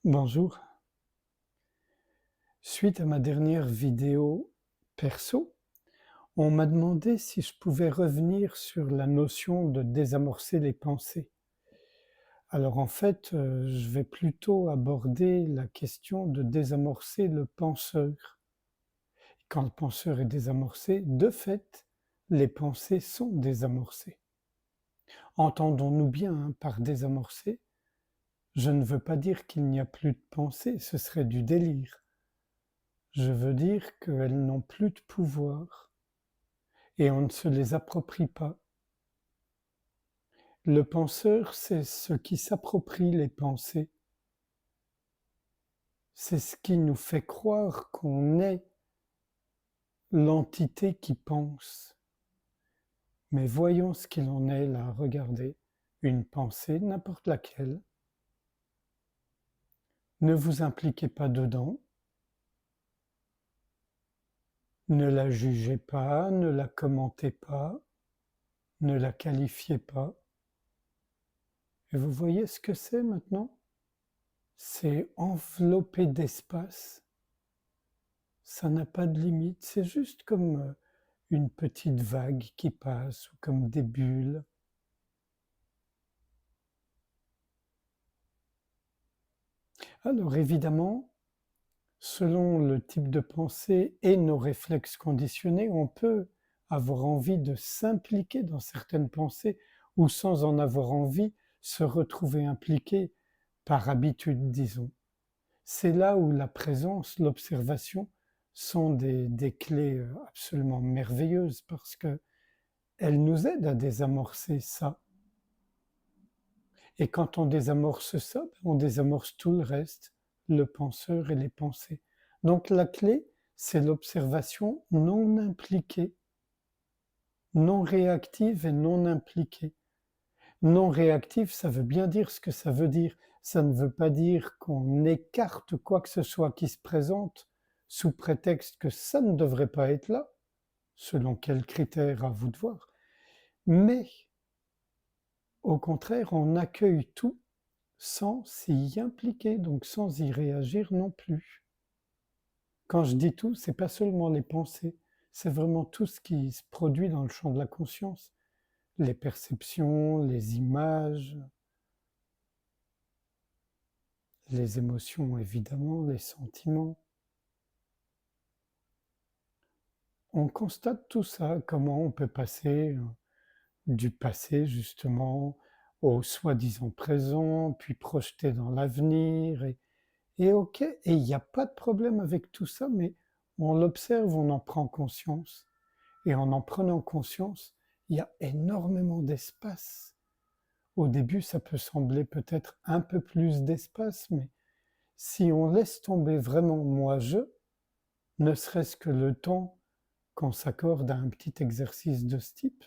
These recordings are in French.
Bonjour. Suite à ma dernière vidéo perso, on m'a demandé si je pouvais revenir sur la notion de désamorcer les pensées. Alors en fait, je vais plutôt aborder la question de désamorcer le penseur. Quand le penseur est désamorcé, de fait, les pensées sont désamorcées. Entendons-nous bien, hein, par désamorcer, je ne veux pas dire qu'il n'y a plus de pensées, ce serait du délire. Je veux dire qu'elles n'ont plus de pouvoir et on ne se les approprie pas. Le penseur, c'est ce qui s'approprie les pensées. C'est ce qui nous fait croire qu'on est l'entité qui pense. Mais voyons ce qu'il en est là, regardez. Une pensée, n'importe laquelle. Ne vous impliquez pas dedans. Ne la jugez pas, ne la commentez pas, ne la qualifiez pas. Et vous voyez ce que c'est maintenant? C'est enveloppé d'espace. Ça n'a pas de limite, c'est juste comme une petite vague qui passe ou comme des bulles. Alors évidemment, selon le type de pensée et nos réflexes conditionnés, on peut avoir envie de s'impliquer dans certaines pensées ou sans en avoir envie, se retrouver impliqué par habitude, disons. C'est là où la présence, l'observation sont des clés absolument merveilleuses parce que elles nous aident à désamorcer ça. Et quand on désamorce ça, on désamorce tout le reste, le penseur et les pensées. Donc la clé, c'est l'observation non impliquée, non réactive et non impliquée. Non réactive, ça veut bien dire ce que ça veut dire. Ça ne veut pas dire qu'on écarte quoi que ce soit qui se présente sous prétexte que ça ne devrait pas être là, selon quels critères à vous de voir. Mais au contraire, on accueille tout sans s'y impliquer, donc sans y réagir non plus. Quand je dis tout, c'est pas seulement les pensées, c'est vraiment tout ce qui se produit dans le champ de la conscience. Les perceptions, les images, les émotions évidemment, les sentiments. On constate tout ça, comment on peut passer du passé justement au soi-disant présent, puis projeter dans l'avenir, et ok, et il n'y a pas de problème avec tout ça, mais on l'observe, on en prend conscience. Et en prenant conscience, il y a énormément d'espace. Au début, ça peut sembler peut-être un peu plus d'espace, mais si on laisse tomber vraiment moi-je, ne serait-ce que le temps qu'on s'accorde à un petit exercice de ce type,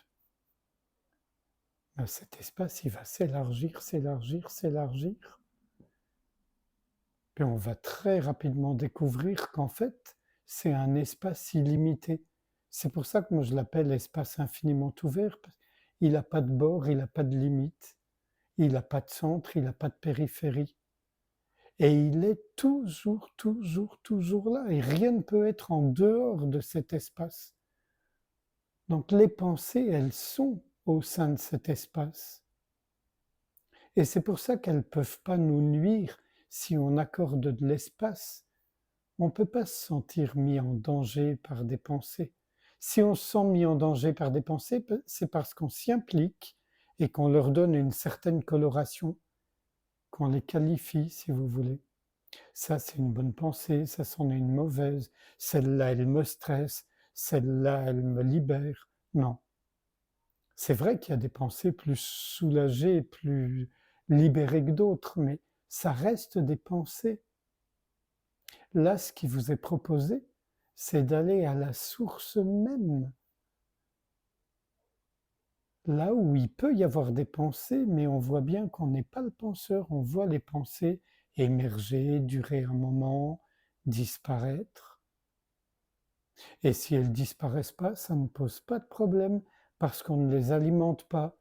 ben cet espace, il va s'élargir, s'élargir, s'élargir. Puis on va très rapidement découvrir qu'en fait, c'est un espace illimité. C'est pour ça que moi je l'appelle espace infiniment ouvert. Il n'a pas de bord, il n'a pas de limite, il n'a pas de centre, il n'a pas de périphérie. Et il est toujours, toujours, toujours là. Et rien ne peut être en dehors de cet espace. Donc les pensées, elles sont au sein de cet espace. Et c'est pour ça qu'elles ne peuvent pas nous nuire si on accorde de l'espace. On ne peut pas se sentir mis en danger par des pensées. Si on se sent mis en danger par des pensées, c'est parce qu'on s'y implique et qu'on leur donne une certaine coloration, qu'on les qualifie, si vous voulez. Ça, c'est une bonne pensée, ça, c'en est une mauvaise. Celle-là, elle me stresse, celle-là, elle me libère. Non. C'est vrai qu'il y a des pensées plus soulagées, plus libérées que d'autres, mais ça reste des pensées. Là, ce qui vous est proposé, c'est d'aller à la source même, là où il peut y avoir des pensées, mais on voit bien qu'on n'est pas le penseur, on voit les pensées émerger, durer un moment, disparaître. Et si elles disparaissent pas, ça ne pose pas de problème, parce qu'on ne les alimente pas.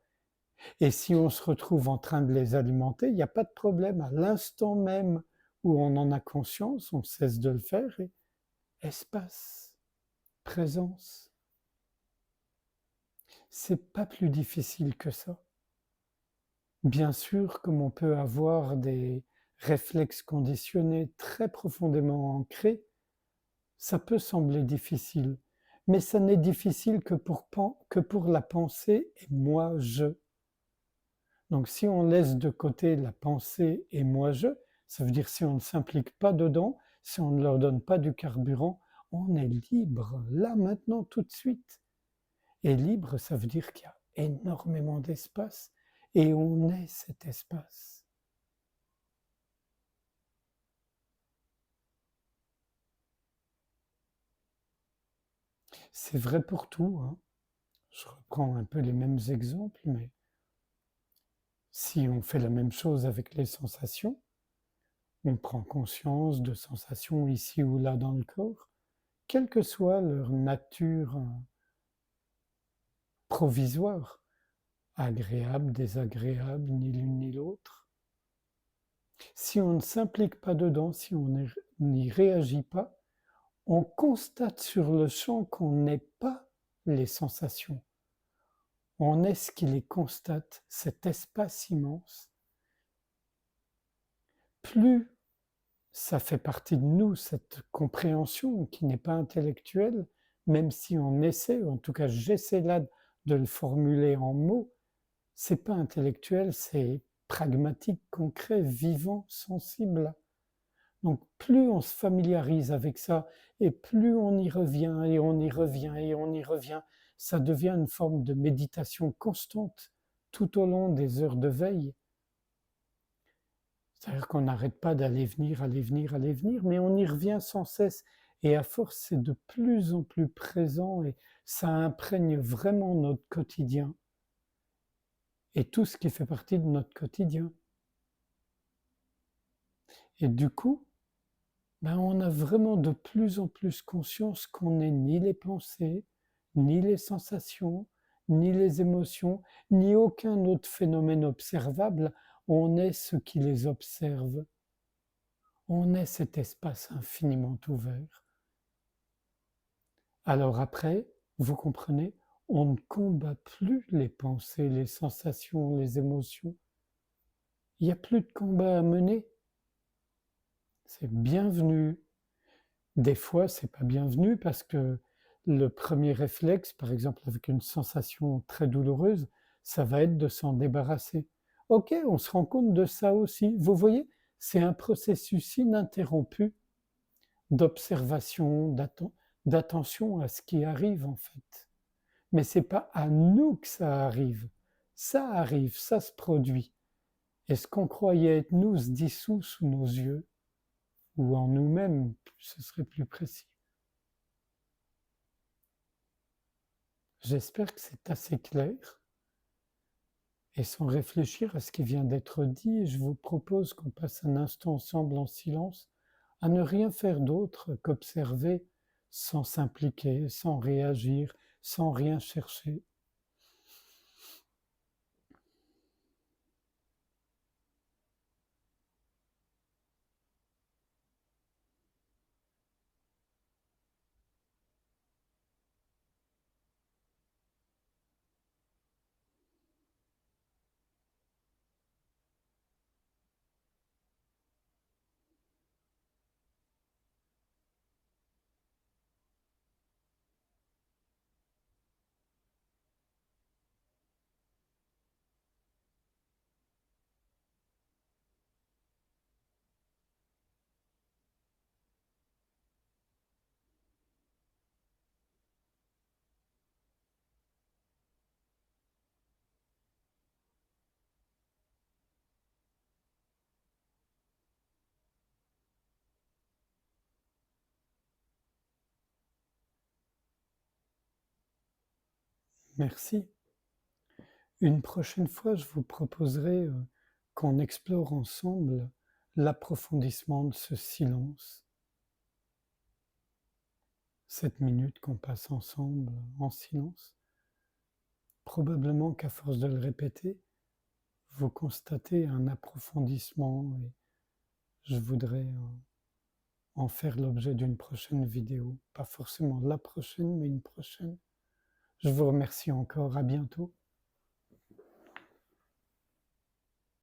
Et si on se retrouve en train de les alimenter, il n'y a pas de problème. À l'instant même où on en a conscience, on cesse de le faire, et espace, présence. C'est pas plus difficile que ça. Bien sûr, comme on peut avoir des réflexes conditionnés très profondément ancrés, ça peut sembler difficile, mais ça n'est difficile que pour la pensée et moi-je. Donc si on laisse de côté la pensée et moi-je, ça veut dire si on ne s'implique pas dedans, si on ne leur donne pas du carburant, on est libre, là, maintenant, tout de suite. Et libre, ça veut dire qu'il y a énormément d'espace et on est cet espace. C'est vrai pour tout, hein. Je reprends un peu les mêmes exemples, mais si on fait la même chose avec les sensations, on prend conscience de sensations ici ou là dans le corps, quelle que soit leur nature provisoire, agréable, désagréable, ni l'une ni l'autre. Si on ne s'implique pas dedans, si on n'y réagit pas, on constate sur le champ qu'on n'est pas les sensations. On est ce qui les constate, cet espace immense. Plus ça fait partie de nous, cette compréhension qui n'est pas intellectuelle, même si on essaie, en tout cas j'essaie là de le formuler en mots, c'est pas intellectuel, c'est pragmatique, concret, vivant, sensible. Donc plus on se familiarise avec ça, et plus on y revient, et on y revient, et on y revient, ça devient une forme de méditation constante tout au long des heures de veille. C'est-à-dire qu'on n'arrête pas d'aller venir, aller venir, aller venir, mais on y revient sans cesse. Et à force, c'est de plus en plus présent et ça imprègne vraiment notre quotidien et tout ce qui fait partie de notre quotidien. Et du coup, ben on a vraiment de plus en plus conscience qu'on n'est ni les pensées, ni les sensations, ni les émotions, ni aucun autre phénomène observable. On est ce qui les observe. On est cet espace infiniment ouvert. Alors après, vous comprenez, on ne combat plus les pensées, les sensations, les émotions. Il n'y a plus de combat à mener. C'est bienvenu. Des fois, c'est pas bienvenu parce que le premier réflexe, par exemple avec une sensation très douloureuse, ça va être de s'en débarrasser. Ok, on se rend compte de ça aussi. Vous voyez, c'est un processus ininterrompu d'observation, d'attention à ce qui arrive en fait. Mais c'est pas à nous que ça arrive. Ça arrive, ça se produit. Et ce qu'on croyait être nous se dissout sous nos yeux, ou en nous-mêmes, ce serait plus précis. J'espère que c'est assez clair. Et sans réfléchir à ce qui vient d'être dit, je vous propose qu'on passe un instant ensemble en silence, à ne rien faire d'autre qu'observer sans s'impliquer, sans réagir, sans rien chercher. Merci. Une prochaine fois, je vous proposerai qu'on explore ensemble l'approfondissement de ce silence, cette minute qu'on passe ensemble en silence. Probablement qu'à force de le répéter, vous constatez un approfondissement et je voudrais en faire l'objet d'une prochaine vidéo. Pas forcément la prochaine, mais une prochaine. Je vous remercie encore, à bientôt.